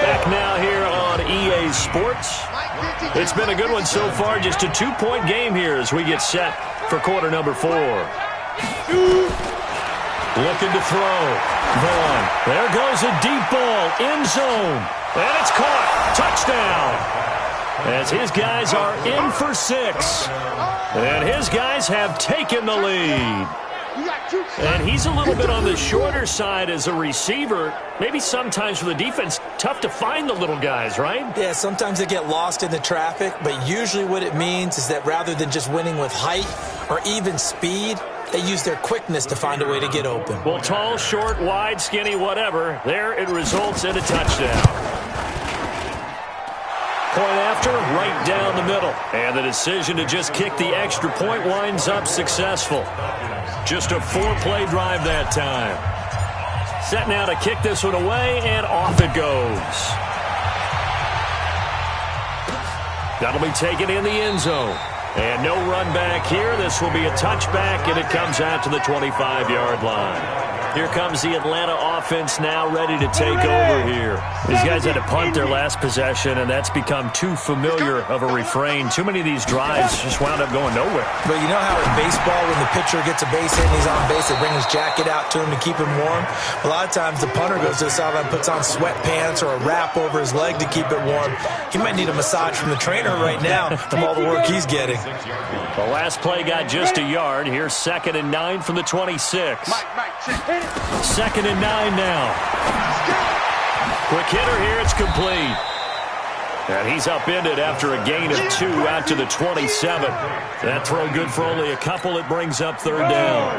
Back now here on EA Sports. It's been a good one so far, just a 2-point game here as we get set for quarter number 4. Looking to throw. Vaughn. There goes a deep ball, end zone. And it's caught. Touchdown. As his guys are in for 6. And his guys have taken the lead. And he's a little bit on the shorter side as a receiver. Maybe sometimes for the defense, tough to find the little guys, right? Yeah, sometimes they get lost in the traffic, but usually what it means is that rather than just winning with height or even speed, they use their quickness to find a way to get open. Well, tall, short, wide, skinny, whatever, there it results in a touchdown. Point after, right down the middle. And the decision to just kick the extra point winds up successful. Just a 4-play drive that time. Set now to kick this one away, and off it goes. That'll be taken in the end zone. And no run back here. This will be a touchback, and it comes out to the 25-yard line. Here comes the Atlanta offense now ready to take over here. These guys had to punt their last possession, and that's become too familiar of a refrain. Too many of these drives just wound up going nowhere. But you know how in baseball, when the pitcher gets a base hit and he's on base, they bring his jacket out to him to keep him warm? A lot of times the punter goes to the sideline, puts on sweatpants or a wrap over his leg to keep it warm. He might need a massage from the trainer right now from all the work he's getting. The last play got just a yard. Here's 2nd and 9 from the 26. 2nd and 9 now. Quick hitter here. It's complete. And he's upended after a gain of 2 out to the 27. That throw good for only a couple. It brings up 3rd down.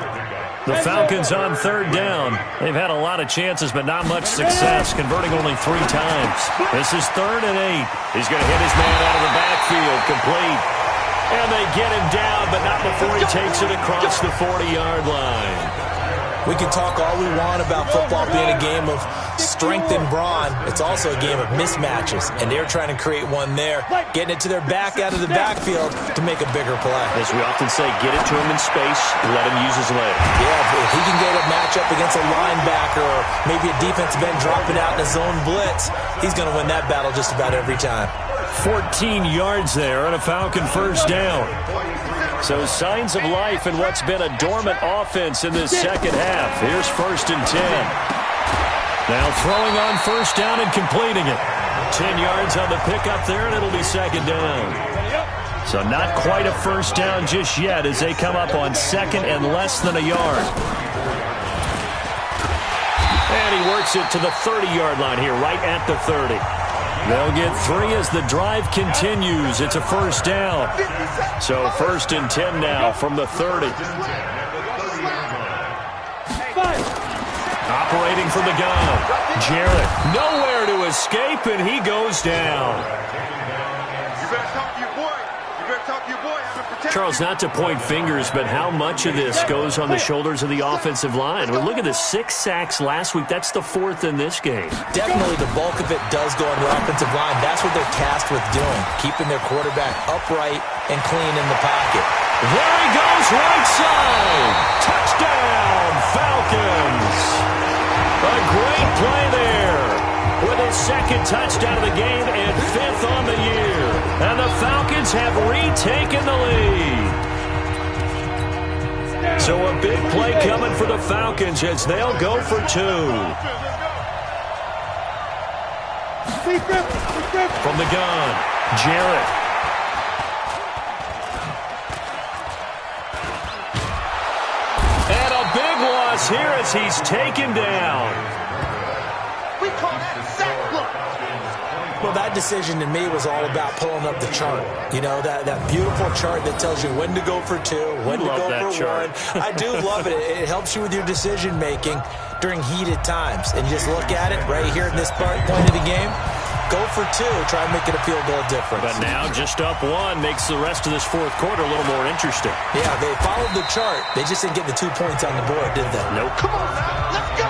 The Falcons on 3rd down. They've had a lot of chances, but not much success, converting only 3 times. This is 3rd and 8. He's going to hit his man out of the backfield. Complete. And they get him down, but not before he takes it across the 40-yard line. We can talk all we want about football being a game of strength and brawn. It's also a game of mismatches, and they're trying to create one there, getting it to their back out of the backfield to make a bigger play. As we often say, get it to him in space, let him use his leg. Yeah, if he can get a matchup against a linebacker or maybe a defensive end dropping out in a zone blitz, he's going to win that battle just about every time. 14 yards there and a Falcon 1st down. So signs of life in what's been a dormant offense in this second half. Here's 1st and 10. Now throwing on 1st down and completing it. 10 yards on the pickup there, and it'll be 2nd down. So not quite a 1st down just yet as they come up on 2nd and less than a yard. And he works it to the 30-yard line here, right at the 30. They'll get 3 as the drive continues. It's a 1st down. So 1st and 10 now from the 30. Operating from the gun. Jarrett nowhere to escape, and he goes down. You better talk to your boy. You better talk to your boy. Charles, not to point fingers, but how much of this goes on the shoulders of the offensive line? Well, look at the 6 sacks last week. That's the 4th in this game. Definitely the bulk of it does go on the offensive line. That's what they're tasked with doing, keeping their quarterback upright and clean in the pocket. There he goes, right side. Touchdown, Falcons. A great play there with his 2nd touchdown of the game and 5th on the year. And the Falcons have retaken the lead. So a big play coming for the Falcons as they'll go for 2. From the gun, Jarrett. And a big loss here as he's taken down. We call that a sack block. Well, that decision to me was all about pulling up the chart. You know, that beautiful chart that tells you when to go for 2, when to go for 1. I do love it. It helps you with your decision-making during heated times. And you just look at it right here in this point of the game. Go for 2. Try and make it a field goal difference. But now just up 1 makes the rest of this 4th quarter a little more interesting. Yeah, they followed the chart. They just didn't get the 2 points on the board, did they? Nope. Come on now, let's go.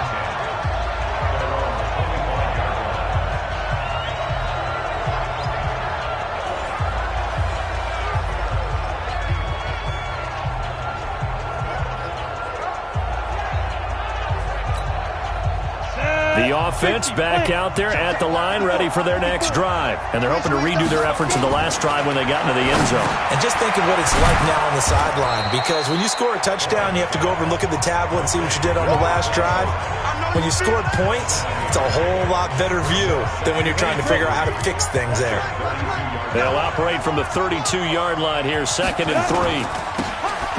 The offense back out there at the line, ready for their next drive. And they're hoping to redo their efforts in the last drive when they got into the end zone. And just think of what it's like now on the sideline, because when you score a touchdown, you have to go over and look at the tablet and see what you did on the last drive. When you scored points, it's a whole lot better view than when you're trying to figure out how to fix things there. They'll operate from the 32-yard line here, 2nd and 3.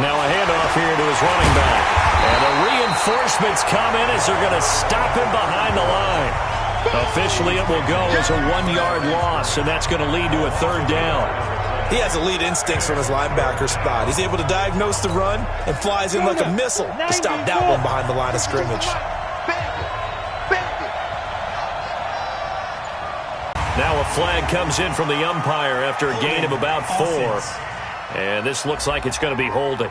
Now a handoff here to his running back. And the reinforcements come in as they're going to stop him behind the line. Officially, it will go as a 1-yard loss, and that's going to lead to a 3rd down. He has elite instincts from his linebacker spot. He's able to diagnose the run and flies in like a missile to stop that one behind the line of scrimmage. Now a flag comes in from the umpire after a gain of about 4. And this looks like it's going to be holding.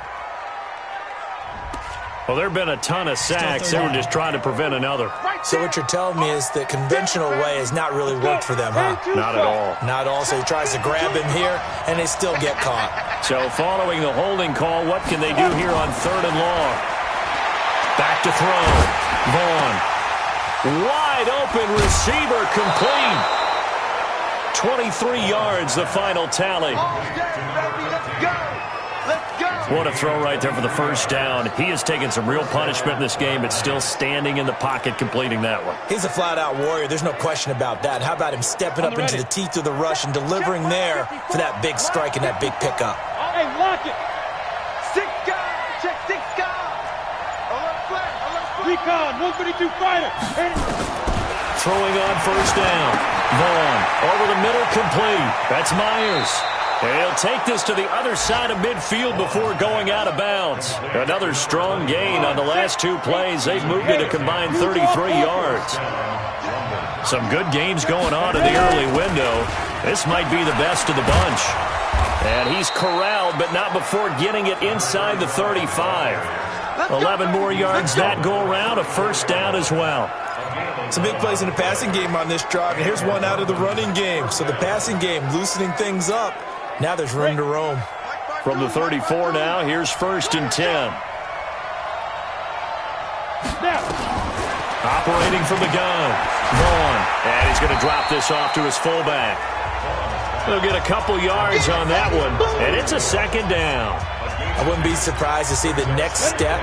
Well, there have been a ton of sacks. They were just trying to prevent another. So what you're telling me is the conventional way has not really worked for them, huh? Not at all. Not at all. So he tries to grab him here, and they still get caught. So following the holding call, what can they do here on 3rd and long? Back to throw. Vaughn. Wide open receiver, complete. 23 yards, the final tally. What a throw right there for the first down. He has taken some real punishment in this game, but still standing in the pocket completing that one. He's a flat-out warrior. There's no question about that. How about him stepping up into the teeth of the rush and delivering there for that big strike and that big pickup? Hey, lock it. 6 guys. Check 6 guys. Alert flat. Recon, 132 fighter. Throwing on first down. Vaughn over the middle, complete. That's Myers. He'll take this to the other side of midfield before going out of bounds. Another strong gain on the last 2 plays. They've moved it a combined 33 yards. Some good games going on in the early window. This might be the best of the bunch. And he's corralled, but not before getting it inside the 35. 11 more yards that go around, a first down as well. Some big plays in the passing game on this drive, and here's one out of the running game. So the passing game loosening things up. Now there's room to roam. From the 34 now, here's 1st and 10. Operating from the gun. Vaughn. And he's going to drop this off to his fullback. He'll get a couple yards on that one, and it's a second down. I wouldn't be surprised to see the next step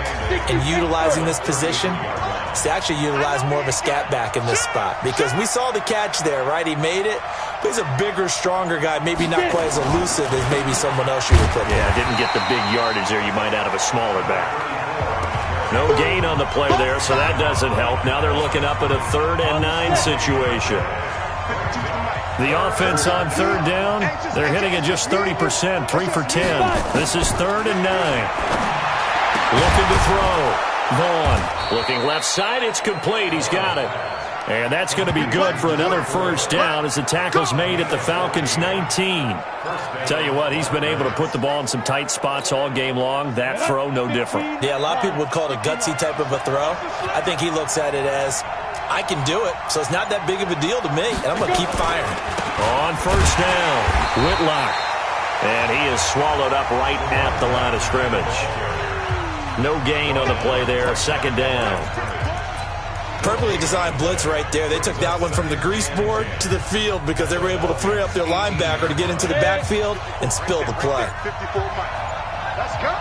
in utilizing this position is to actually utilize more of a scat back in this spot, because we saw the catch there, right? He made it, but he's a bigger, stronger guy, maybe not quite as elusive as maybe someone else you would put there. Yeah, didn't get the big yardage there you might out of a smaller back. No gain on the play there, so that doesn't help. Now they're looking up at a 3rd and 9 situation. The offense on 3rd down, they're hitting at just 30%, 3 for 10. This is 3rd and 9. Looking to throw. Vaughn looking left side. It's complete. He's got it. And that's going to be good for another first down as the tackle's made at the Falcons' 19. Tell you what, he's been able to put the ball in some tight spots all game long. That throw, no different. Yeah, a lot of people would call it a gutsy type of a throw. I think he looks at it as, I can do it, so it's not that big of a deal to me, and I'm going to keep firing. On first down, Whitlock. And he is swallowed up right at the line of scrimmage. No gain on the play there, 2nd down. Perfectly designed blitz right there. They took that one from the grease board to the field because they were able to free up their linebacker to get into the backfield and spill the play. Let's go.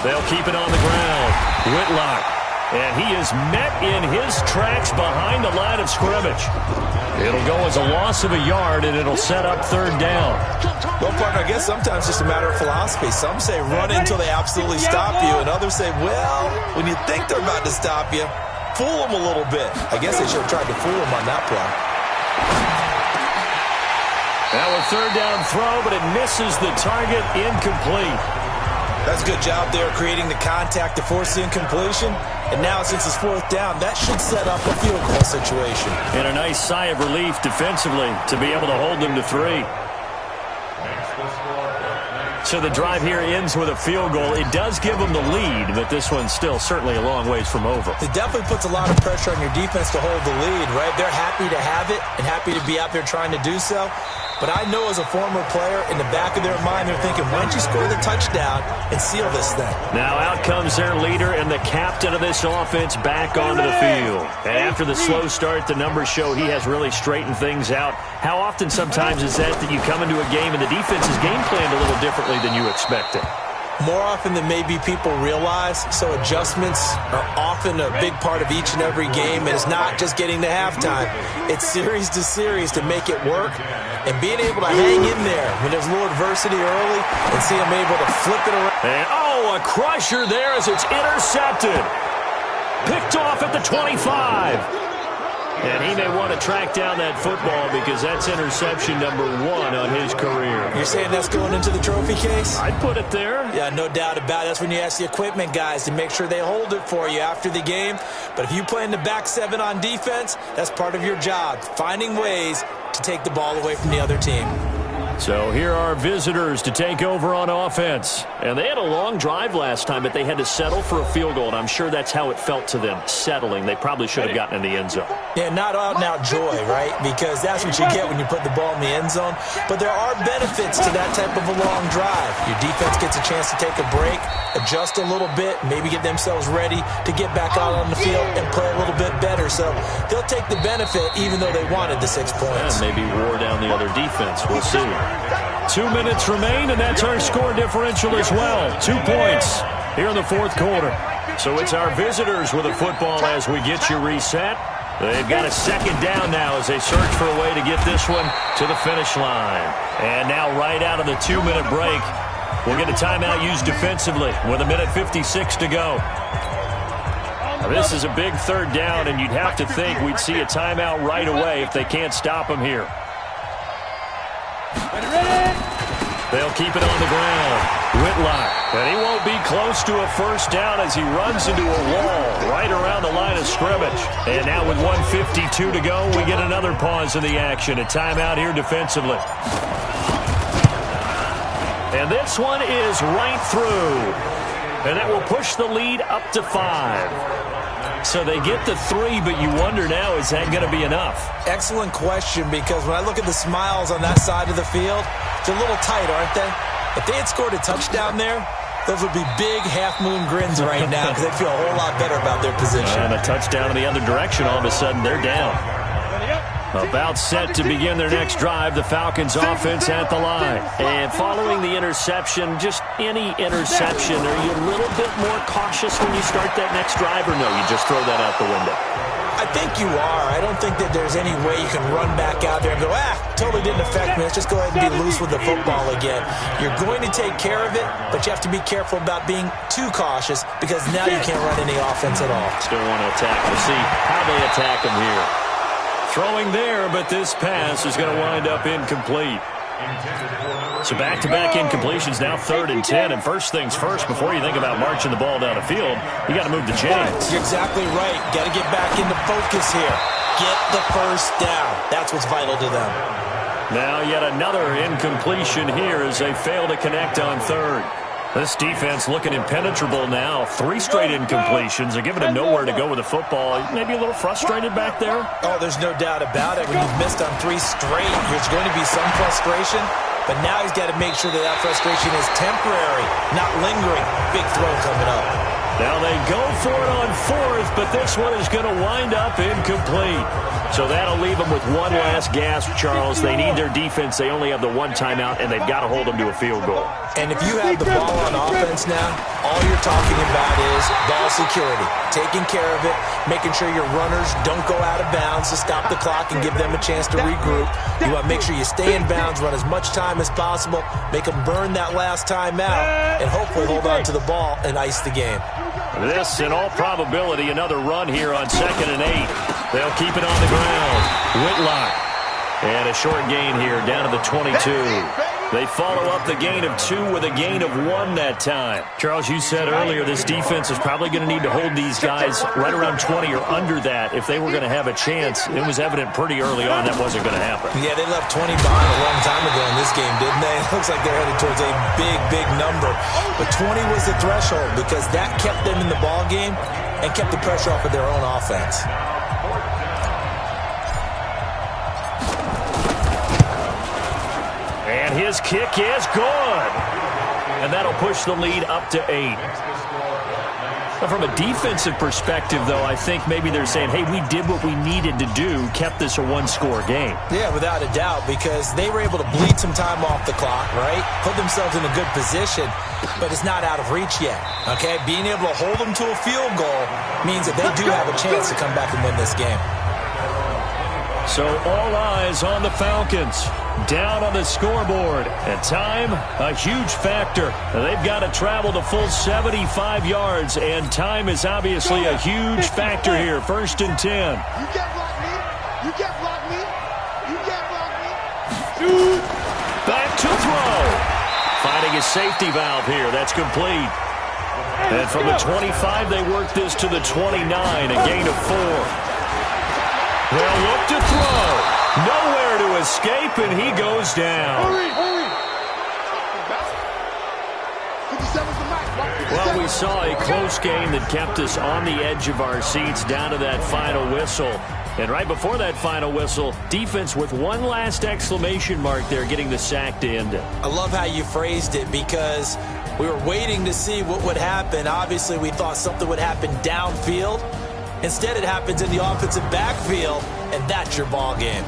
They'll keep it on the ground. Whitlock. And he is met in his tracks behind the line of scrimmage. It'll go as a loss of a yard, and it'll set up 3rd down. Well, partner, I guess sometimes it's just a matter of philosophy. Some say run until they absolutely stop you, and others say, well, when you think they're about to stop you, fool them a little bit. I guess they should have tried to fool them on that play. Now a 3rd down throw, but it misses the target, incomplete. That's a good job there creating the contact to force the incompletion. And now, since it's 4th down, that should set up a field goal situation. And a nice sigh of relief defensively to be able to hold them to 3. So the drive here ends with a field goal. It does give them the lead, but this one's still certainly a long ways from over. It definitely puts a lot of pressure on your defense to hold the lead, right? They're happy to have it and happy to be out there trying to do so. But I know as a former player, in the back of their mind, they're thinking, why don't you score the touchdown and seal this thing? Now out comes their leader and the captain of this offense back onto the field. And after the slow start, the numbers show he has really straightened things out. How often sometimes is that you come into a game and the defense is game planned a little differently than you expected? More often than maybe people realize, so adjustments are often a big part of each and every game, and it's not just getting to halftime. It's series to series to make it work, and being able to hang in there when there's a little adversity early and see them able to flip it around. And, a crusher there as it's intercepted. Picked off at the 25. And he may want to track down that football because that's interception number 1 on his career. You're saying that's going into the trophy case? I'd put it there. Yeah, no doubt about it. That's when you ask the equipment guys to make sure they hold it for you after the game. But if you play in the back 7 on defense, that's part of your job, finding ways to take the ball away from the other team. So here are visitors to take over on offense. And they had a long drive last time, but they had to settle for a field goal, and I'm sure that's how it felt to them, settling. They probably should have gotten in the end zone. Yeah, not out-and-out joy, right? Because that's what you get when you put the ball in the end zone. But there are benefits to that type of a long drive. Your defense gets a chance to take a break, adjust a little bit, maybe get themselves ready to get back out on the field and play a little bit better. So they'll take the benefit even though they wanted the 6 points. And maybe wore down the other defense. We'll see. 2 minutes remain, and that's our score differential as well. 2 points here in the fourth quarter. So it's our visitors with the football as we get you reset. They've got a second down now as they search for a way to get this one to the finish line. And now right out of the 2-minute break, we'll get a timeout used defensively with 1:56 to go. Now, this is a big third down, and you'd have to think we'd see a timeout right away if they can't stop them here. They'll keep it on the ground. Whitlock, and he won't be close to a first down as he runs into a wall right around the line of scrimmage. And now with 1:52 to go, we get another pause in the action. A timeout here defensively. And this one is right through. And that will push the lead up to 5. So they get the 3, but you wonder now, is that going to be enough? Excellent question, because when I look at the smiles on that side of the field, it's a little tight, aren't they? If they had scored a touchdown there, those would be big half-moon grins right now because they'd feel a whole lot better about their position. And a touchdown in the other direction, all of a sudden they're down. About set to begin their next drive, the Falcons offense at the line. And following the interception, just any interception, are you a little bit more cautious when you start that next drive, or no, you just throw that out the window? I think you are. I don't think that there's any way you can run back out there and go, totally didn't affect me. Let's just go ahead and be loose with the football again. You're going to take care of it, but you have to be careful about being too cautious because now you can't run any offense at all. Still want to attack. We'll see how they attack them here. Throwing there, but this pass is going to wind up incomplete. So back-to-back incompletions, now 3rd and 10. And first things first, before you think about marching the ball down the field, you got to move the chains. You're exactly right. Got to get back into focus here. Get the first down. That's what's vital to them. Now yet another incompletion here as they fail to connect on 3rd. This defense looking impenetrable now. 3 straight incompletions. They're giving him nowhere to go with the football. Maybe a little frustrated back there? Oh, there's no doubt about it. When you've missed on 3 straight, there's going to be some frustration. But now he's got to make sure that frustration is temporary, not lingering. Big throw coming up. Now they go for it on 4th, but this one is going to wind up incomplete. So that'll leave them with one last gasp, Charles. They need their defense. They only have the 1 timeout, and they've got to hold them to a field goal. And if you have the ball on offense now, all you're talking about is ball security, taking care of it, making sure your runners don't go out of bounds to stop the clock and give them a chance to regroup. You want to make sure you stay in bounds, run as much time as possible, make them burn that last timeout, and hopefully hold on to the ball and ice the game. This, in all probability, another run here on 2nd and 8. They'll keep it on the ground. Whitlock. And a short gain here down to the 22. They follow up the gain of 2 with a gain of 1 that time. Charles, you said earlier this defense is probably going to need to hold these guys right around 20 or under that if they were going to have a chance. It was evident pretty early on that wasn't going to happen. Yeah, they left 20 behind a long time ago in this game, didn't they? It looks like they're headed towards a big, big number. But 20 was the threshold because that kept them in the ball game and kept the pressure off of their own offense. And his kick is good. And that'll push the lead up to 8. Now, from a defensive perspective, though, I think maybe they're saying, hey, we did what we needed to do, kept this a 1-score game. Yeah, without a doubt, because they were able to bleed some time off the clock, right? Put themselves in a good position, but it's not out of reach yet, okay? Being able to hold them to a field goal means that they do have a chance to come back and win this game. So all eyes on the Falcons. Down on the scoreboard. And time, a huge factor. They've got to travel the full 75 yards, and time is obviously a huge factor here. 1st and 10. You can't block me. You can't block me. You can't block me. Back to throw. Finding a safety valve here. That's complete. And from the 25, they work this to the 29, a gain of 4. They'll look to throw. Nowhere to escape, and he goes down. Hurry. Well, we saw a close game that kept us on the edge of our seats down to that final whistle. And right before that final whistle, defense with one last exclamation mark there, getting the sack to end it. I love how you phrased it, because we were waiting to see what would happen. Obviously, we thought something would happen downfield. Instead, it happens in the offensive backfield, and that's your ball game.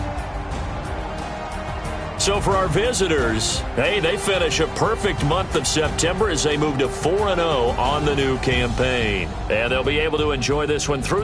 So for our visitors, hey, they finish a perfect month of September as they move to 4-0 on the new campaign. And they'll be able to enjoy this one through